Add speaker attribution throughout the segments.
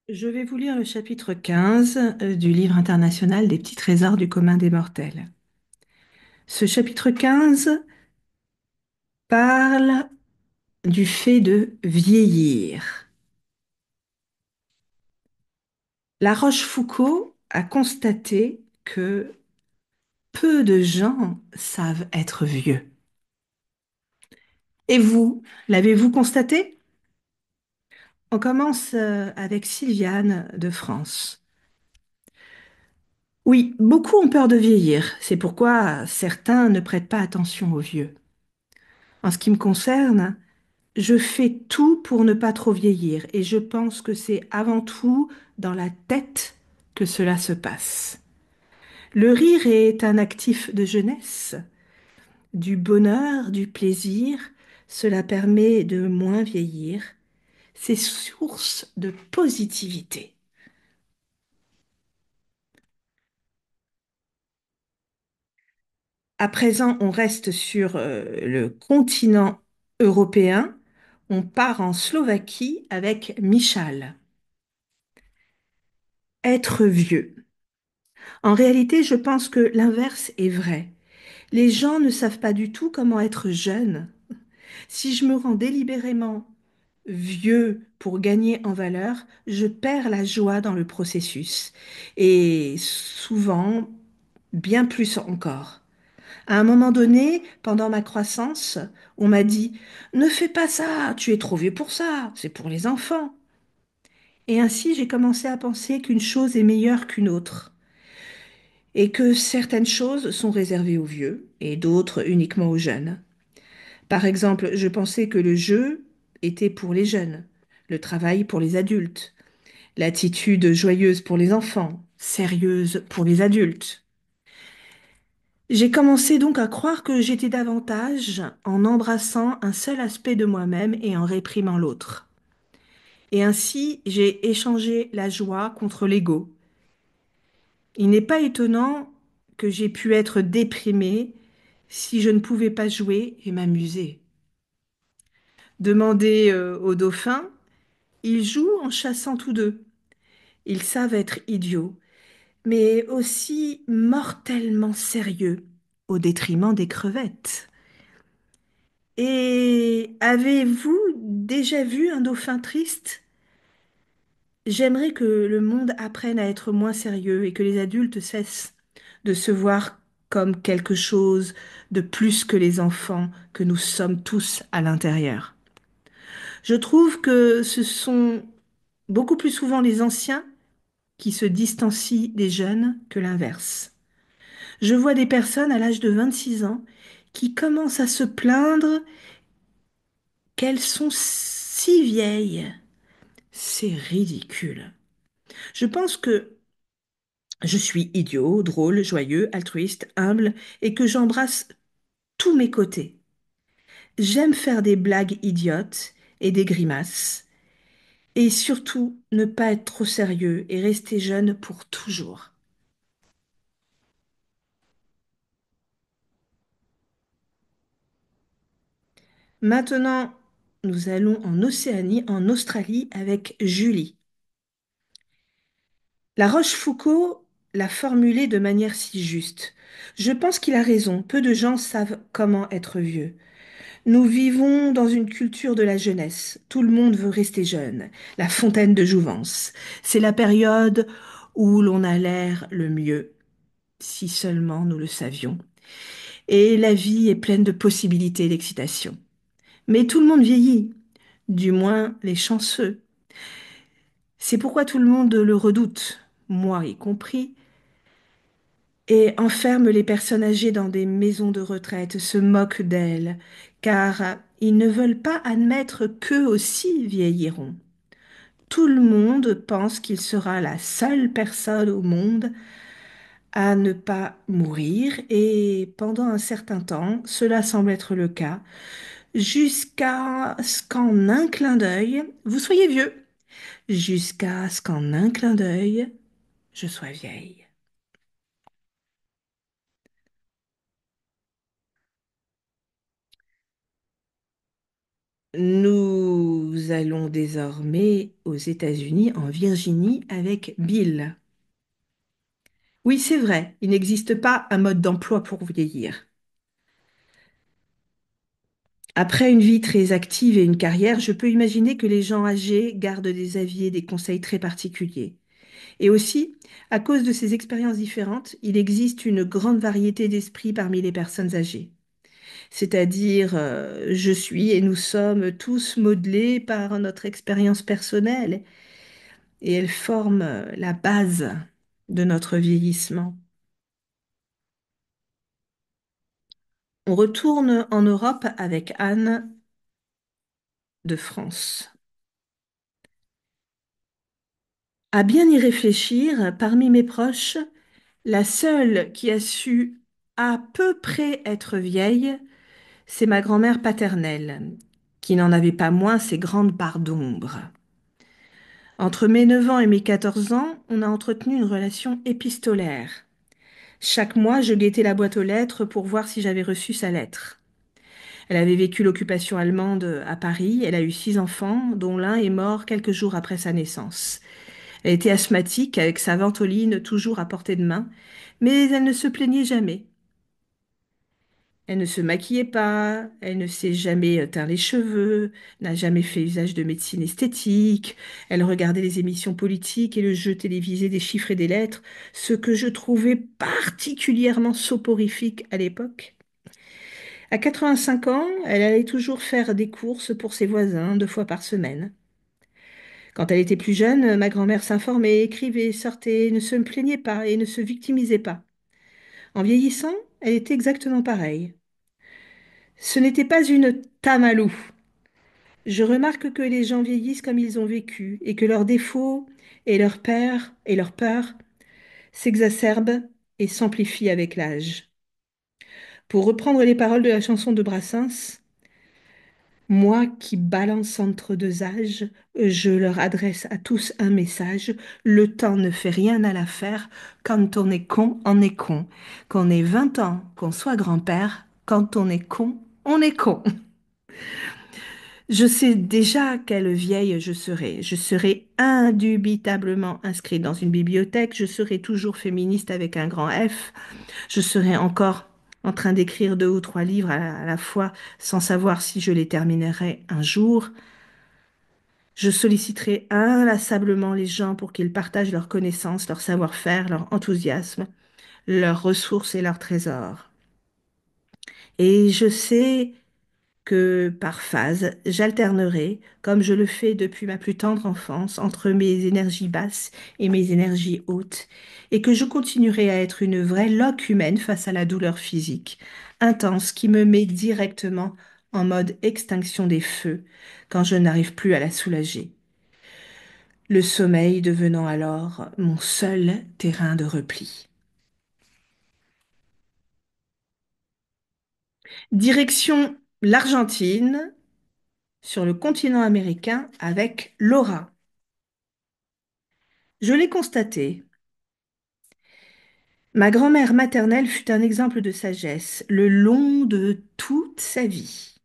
Speaker 1: Je vais vous lire le chapitre 15 du livre international des petits trésors du commun des mortels. Ce chapitre 15 parle du fait de vieillir. La Rochefoucauld a constaté que peu de gens savent être vieux. Et vous, l'avez-vous constaté? On commence avec Sylviane de France. Oui, beaucoup ont peur de vieillir. C'est pourquoi certains ne prêtent pas attention aux vieux. En ce qui me concerne, je fais tout pour ne pas trop vieillir et je pense que c'est avant tout dans la tête que cela se passe. Le rire est un actif de jeunesse, du bonheur, du plaisir. Cela permet de moins vieillir. C'est source de positivité. À présent, on reste sur le continent européen. On part en Slovaquie avec Michal. Être vieux. En réalité, je pense que l'inverse est vrai. Les gens ne savent pas du tout comment être jeune. Si je me rends délibérément vieux pour gagner en valeur, je perds la joie dans le processus. Et souvent, bien plus encore. À un moment donné, pendant ma croissance, on m'a dit, ne fais pas ça, tu es trop vieux pour ça, c'est pour les enfants. Et ainsi, j'ai commencé à penser qu'une chose est meilleure qu'une autre, et que certaines choses sont réservées aux vieux et d'autres uniquement aux jeunes. Par exemple, je pensais que le jeu était pour les jeunes, le travail pour les adultes, l'attitude joyeuse pour les enfants, sérieuse pour les adultes. J'ai commencé donc à croire que j'étais davantage en embrassant un seul aspect de moi-même et en réprimant l'autre. Et ainsi, j'ai échangé la joie contre l'ego. Il n'est pas étonnant que j'ai pu être déprimée si je ne pouvais pas jouer et m'amuser. Demandez aux dauphins, ils jouent en chassant tous deux. Ils savent être idiots, mais aussi mortellement sérieux, au détriment des crevettes. Et avez-vous déjà vu un dauphin triste? J'aimerais que le monde apprenne à être moins sérieux et que les adultes cessent de se voir comme quelque chose de plus que les enfants que nous sommes tous à l'intérieur. Je trouve que ce sont beaucoup plus souvent les anciens qui se distancient des jeunes que l'inverse. Je vois des personnes à l'âge de 26 ans qui commencent à se plaindre qu'elles sont si vieilles. C'est ridicule. Je pense que je suis idiot, drôle, joyeux, altruiste, humble et que j'embrasse tous mes côtés. J'aime faire des blagues idiotes et des grimaces et surtout ne pas être trop sérieux et rester jeune pour toujours. Maintenant, nous allons en Océanie, en Australie avec Julie. La Rochefoucauld l'a formulé de manière si juste. Je pense qu'il a raison. Peu de gens savent comment être vieux. Nous vivons dans une culture de la jeunesse. Tout le monde veut rester jeune. La fontaine de jouvence. C'est la période où l'on a l'air le mieux, si seulement nous le savions. Et la vie est pleine de possibilités et d'excitation. Mais tout le monde vieillit, du moins les chanceux. C'est pourquoi tout le monde le redoute, moi y compris, et enferme les personnes âgées dans des maisons de retraite, se moque d'elles, car ils ne veulent pas admettre qu'eux aussi vieilliront. Tout le monde pense qu'il sera la seule personne au monde à ne pas mourir, et pendant un certain temps, cela semble être le cas, jusqu'à ce qu'en un clin d'œil, vous soyez vieux, jusqu'à ce qu'en un clin d'œil, je sois vieille. Nous allons désormais aux États-Unis, en Virginie, avec Bill. Oui, c'est vrai, il n'existe pas un mode d'emploi pour vieillir. Après une vie très active et une carrière, je peux imaginer que les gens âgés gardent des avis et des conseils très particuliers. Et aussi, à cause de ces expériences différentes, il existe une grande variété d'esprits parmi les personnes âgées. C'est-à-dire, je suis et nous sommes tous modelés par notre expérience personnelle et elle forme la base de notre vieillissement. On retourne en Europe avec Anne de France. À bien y réfléchir, parmi mes proches, la seule qui a su à peu près être vieille, c'est ma grand-mère paternelle, qui n'en avait pas moins ses grandes parts d'ombre. Entre mes 9 ans et mes 14 ans, on a entretenu une relation épistolaire. Chaque mois, je guettais la boîte aux lettres pour voir si j'avais reçu sa lettre. Elle avait vécu l'occupation allemande à Paris, elle a eu 6 enfants, dont l'un est mort quelques jours après sa naissance. Elle était asthmatique, avec sa ventoline toujours à portée de main, mais elle ne se plaignait jamais. Elle ne se maquillait pas, elle ne s'est jamais teint les cheveux, n'a jamais fait usage de médecine esthétique, elle regardait les émissions politiques et le jeu télévisé des chiffres et des lettres, ce que je trouvais particulièrement soporifique à l'époque. À 85 ans, elle allait toujours faire des courses pour ses voisins 2 fois par semaine. Quand elle était plus jeune, ma grand-mère s'informait, écrivait, sortait, ne se plaignait pas et ne se victimisait pas. En vieillissant, elle était exactement pareille. Ce n'était pas une tamalou. Je remarque que les gens vieillissent comme ils ont vécu et que leurs défauts et leurs peurs s'exacerbent et s'amplifient avec l'âge. Pour reprendre les paroles de la chanson de Brassens, moi qui balance entre deux âges, je leur adresse à tous un message. Le temps ne fait rien à l'affaire. Quand on est con, on est con. Qu'on ait 20 ans, qu'on soit grand-père, quand on est con, on est con. Je sais déjà quelle vieille je serai. Je serai indubitablement inscrite dans une bibliothèque. Je serai toujours féministe avec un grand F. Je serai encore en train d'écrire 2 ou 3 livres à la fois sans savoir si je les terminerai un jour. Je solliciterai inlassablement les gens pour qu'ils partagent leurs connaissances, leur savoir-faire, leur enthousiasme, leurs ressources et leurs trésors. Et je sais que par phase, j'alternerai, comme je le fais depuis ma plus tendre enfance, entre mes énergies basses et mes énergies hautes, et que je continuerai à être une vraie loque humaine face à la douleur physique, intense, qui me met directement en mode extinction des feux quand je n'arrive plus à la soulager. Le sommeil devenant alors mon seul terrain de repli. Direction l'Argentine, sur le continent américain, avec Laura. Je l'ai constaté. Ma grand-mère maternelle fut un exemple de sagesse le long de toute sa vie.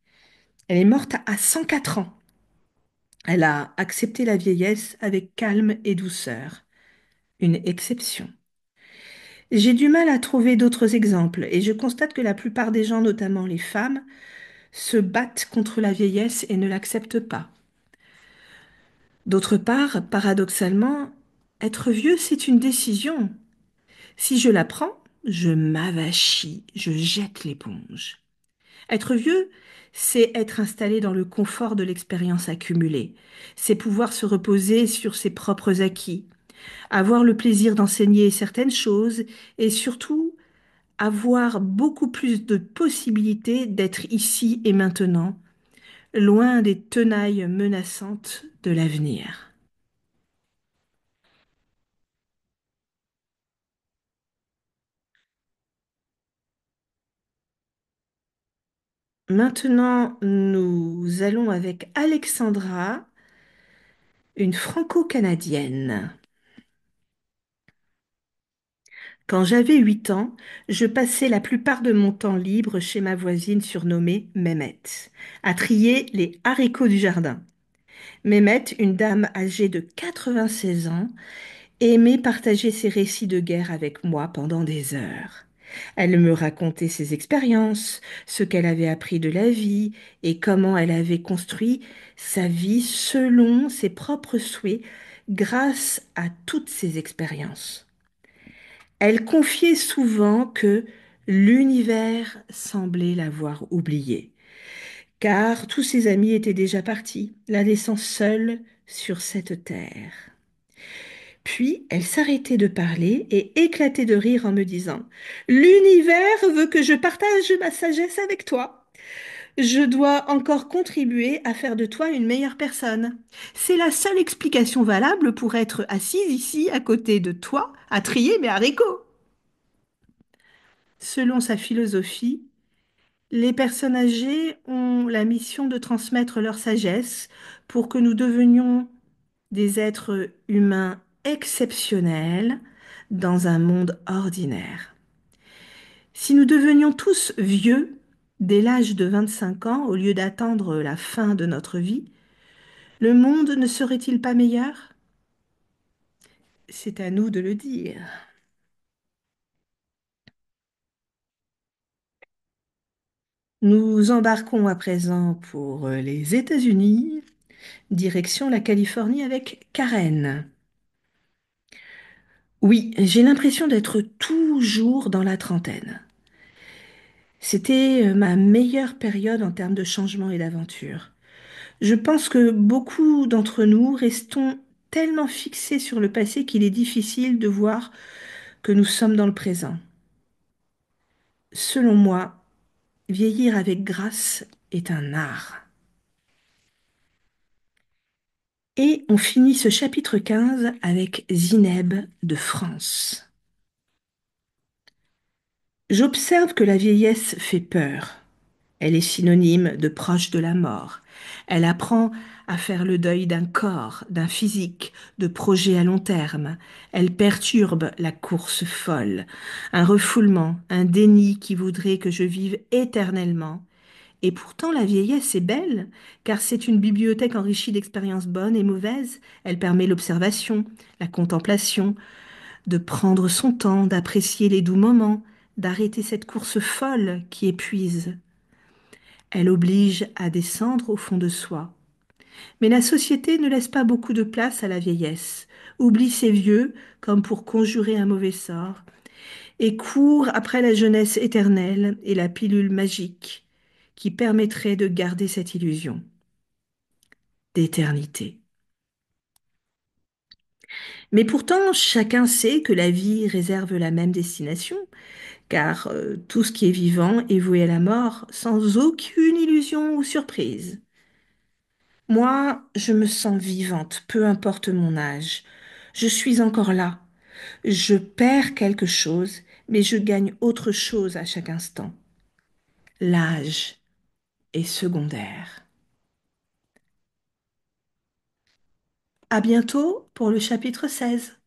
Speaker 1: Elle est morte à 104 ans. Elle a accepté la vieillesse avec calme et douceur. Une exception. J'ai du mal à trouver d'autres exemples et je constate que la plupart des gens, notamment les femmes, se battent contre la vieillesse et ne l'acceptent pas. D'autre part, paradoxalement, être vieux, c'est une décision. Si je la prends, je m'avachis, je jette l'éponge. Être vieux, c'est être installé dans le confort de l'expérience accumulée. C'est pouvoir se reposer sur ses propres acquis, avoir le plaisir d'enseigner certaines choses et surtout avoir beaucoup plus de possibilités d'être ici et maintenant, loin des tenailles menaçantes de l'avenir. Maintenant, nous allons avec Alexandra, une franco-canadienne. Quand j'avais 8 ans, je passais la plupart de mon temps libre chez ma voisine surnommée Mémette, à trier les haricots du jardin. Mémette, une dame âgée de 96 ans, aimait partager ses récits de guerre avec moi pendant des heures. Elle me racontait ses expériences, ce qu'elle avait appris de la vie et comment elle avait construit sa vie selon ses propres souhaits grâce à toutes ces expériences. Elle confiait souvent que l'univers semblait l'avoir oubliée, car tous ses amis étaient déjà partis, la laissant seule sur cette terre. Puis elle s'arrêtait de parler et éclatait de rire en me disant: L'univers veut que je partage ma sagesse avec toi. Je dois encore contribuer à faire de toi une meilleure personne. C'est la seule explication valable pour être assise ici à côté de toi à trier mes haricots. Selon sa philosophie, les personnes âgées ont la mission de transmettre leur sagesse pour que nous devenions des êtres humains exceptionnels dans un monde ordinaire. Si nous devenions tous vieux dès l'âge de 25 ans au lieu d'attendre la fin de notre vie, le monde ne serait-il pas meilleur? C'est à nous de le dire. Nous embarquons à présent pour les États-Unis, direction la Californie avec Karen. Oui, j'ai l'impression d'être toujours dans la trentaine. C'était ma meilleure période en termes de changement et d'aventure. Je pense que beaucoup d'entre nous restons tellement fixés sur le passé qu'il est difficile de voir que nous sommes dans le présent. Selon moi, vieillir avec grâce est un art. Et on finit ce chapitre 15 avec Zineb de France. J'observe que la vieillesse fait peur. Elle est synonyme de proche de la mort. Elle apprend à faire le deuil d'un corps, d'un physique, de projets à long terme. Elle perturbe la course folle, un refoulement, un déni qui voudrait que je vive éternellement. Et pourtant, la vieillesse est belle, car c'est une bibliothèque enrichie d'expériences bonnes et mauvaises. Elle permet l'observation, la contemplation, de prendre son temps, d'apprécier les doux moments, d'arrêter cette course folle qui épuise. Elle oblige à descendre au fond de soi. Mais la société ne laisse pas beaucoup de place à la vieillesse, oublie ses vieux comme pour conjurer un mauvais sort, et court après la jeunesse éternelle et la pilule magique qui permettrait de garder cette illusion d'éternité. Mais pourtant, chacun sait que la vie réserve la même destination, car tout ce qui est vivant est voué à la mort sans aucune illusion ou surprise. Moi, je me sens vivante, peu importe mon âge. Je suis encore là. Je perds quelque chose, mais je gagne autre chose à chaque instant. L'âge est secondaire. À bientôt pour le chapitre 16.